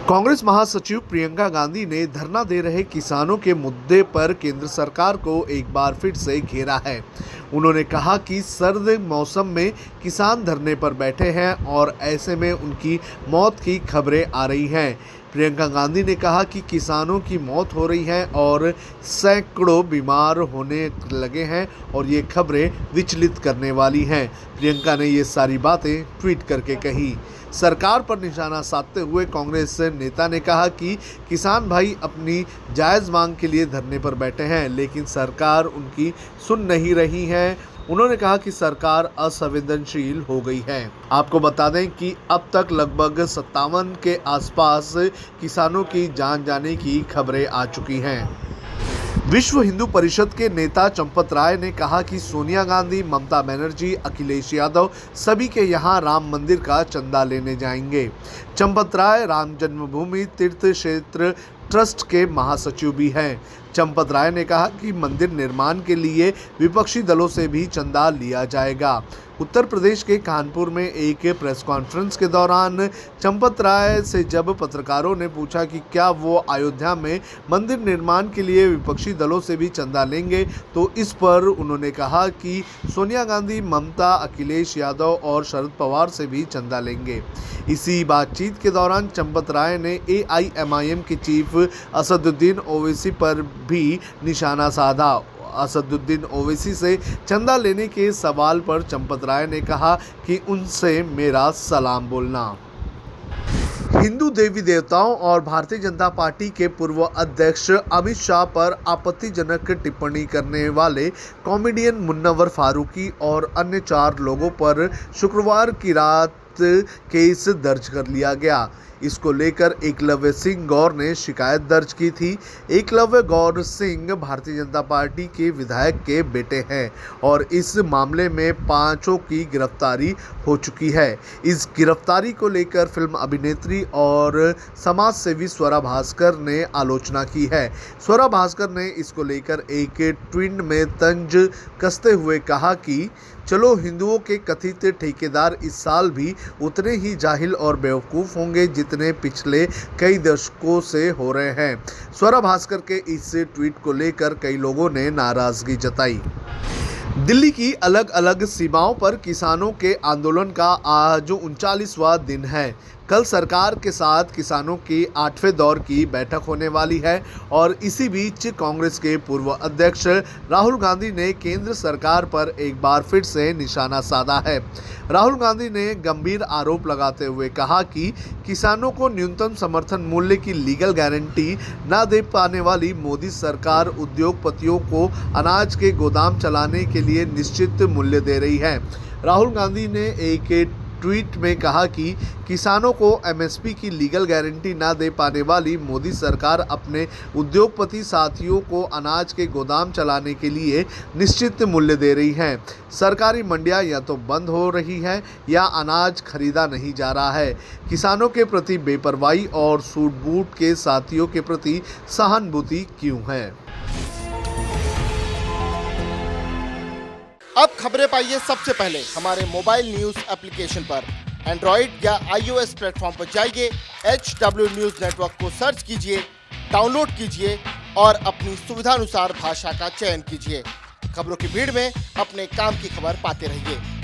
कांग्रेस महासचिव प्रियंका गांधी ने धरना दे रहे किसानों के मुद्दे पर केंद्र सरकार को एक बार फिर से घेरा है। उन्होंने कहा कि सर्द मौसम में किसान धरने पर बैठे हैं और ऐसे में उनकी मौत की खबरें आ रही हैं। प्रियंका गांधी ने कहा कि किसानों की मौत हो रही है और सैकड़ों बीमार होने लगे हैं और ये खबरें विचलित करने वाली हैं। प्रियंका ने ये सारी बातें ट्वीट करके कही। सरकार पर निशाना साधते हुए कांग्रेस नेता ने कहा कि किसान भाई अपनी जायज़ मांग के लिए धरने पर बैठे हैं, लेकिन सरकार उनकी सुन नहीं रही है। उन्होंने कहा कि सरकार असंवेदनशील हो गई है। आपको बता दें कि अब तक लगभग 57 के आसपास किसानों की जान जाने की खबरें आ चुकी हैं। विश्व हिंदू परिषद के नेता चंपत राय ने कहा कि सोनिया गांधी, ममता बनर्जी, अखिलेश यादव सभी के यहाँ राम मंदिर का चंदा लेने जाएंगे। चंपत राय राम जन्मभूमि तीर्थ क्षेत्र ट्रस्ट के महासचिव भी हैं। चंपत राय ने कहा कि मंदिर निर्माण के लिए विपक्षी दलों से भी चंदा लिया जाएगा। उत्तर प्रदेश के कानपुर में एक प्रेस कॉन्फ्रेंस के दौरान चंपत राय से जब पत्रकारों ने पूछा कि क्या वो अयोध्या में मंदिर निर्माण के लिए विपक्षी दलों से भी चंदा लेंगे, तो इस पर उन्होंने कहा कि सोनिया गांधी, ममता, अखिलेश यादव और शरद पवार से भी चंदा लेंगे। इसी बातचीत के दौरान चंपत राय ने AIMIM के चीफ असदुद्दीन ओवैसी पर भी निशाना साधा। असदुद्दीन ओवैसी से चंदा लेने के सवाल पर चंपत राय ने कहा कि उनसे मेरा सलाम बोलना। हिंदू देवी देवताओं और भारतीय जनता पार्टी के पूर्व अध्यक्ष अमित शाह पर आपत्तिजनक टिप्पणी करने वाले कॉमेडियन मुन्नवर फारूकी और अन्य 4 लोगों पर शुक्रवार की रात केस दर्ज कर लिया गया। इसको लेकर एकलव्य सिंह गौर ने शिकायत दर्ज की थी। एकलव्य गौर सिंह भारतीय जनता पार्टी के विधायक के बेटे हैं और इस मामले में 5 की गिरफ्तारी हो चुकी है। इस गिरफ्तारी को लेकर फिल्म अभिनेत्री और समाज सेवी स्वरा भास्कर ने आलोचना की है। स्वरा भास्कर ने इसको लेकर एक ट्वीट में तंज कसते हुए कहा कि चलो, हिंदुओं के कथित ठेकेदार इस साल भी उतने ही जाहिल और बेवकूफ़ होंगे जितने पिछले कई दशकों से हो रहे हैं। स्वरा भास्कर के इस ट्वीट को लेकर कई लोगों ने नाराज़गी जताई। दिल्ली की अलग अलग सीमाओं पर किसानों के आंदोलन का आज 39वां दिन है। कल सरकार के साथ किसानों की 8वें दौर की बैठक होने वाली है और इसी बीच कांग्रेस के पूर्व अध्यक्ष राहुल गांधी ने केंद्र सरकार पर एक बार फिर से निशाना साधा है। राहुल गांधी ने गंभीर आरोप लगाते हुए कहा कि किसानों को न्यूनतम समर्थन मूल्य की लीगल गारंटी न दे पाने वाली मोदी सरकार उद्योगपतियों को अनाज के गोदाम चलाने के लिए निश्चित मूल्य दे रही है। राहुल गांधी ने एक ट्वीट में कहा कि किसानों को MSP की लीगल गारंटी ना दे पाने वाली मोदी सरकार अपने उद्योगपति साथियों को अनाज के गोदाम चलाने के लिए निश्चित मूल्य दे रही है। सरकारी मंडियां या तो बंद हो रही है या अनाज खरीदा नहीं जा रहा है। किसानों के प्रति बेपरवाही और सूट बूट के साथियों के प्रति सहानुभूति क्यों है? अब खबरें पाइए सबसे पहले हमारे मोबाइल न्यूज एप्लीकेशन पर। एंड्रॉइड या iOS प्लेटफॉर्म पर जाइए, HW न्यूज नेटवर्क को सर्च कीजिए, डाउनलोड कीजिए और अपनी सुविधानुसार भाषा का चयन कीजिए। खबरों की भीड़ में अपने काम की खबर पाते रहिए।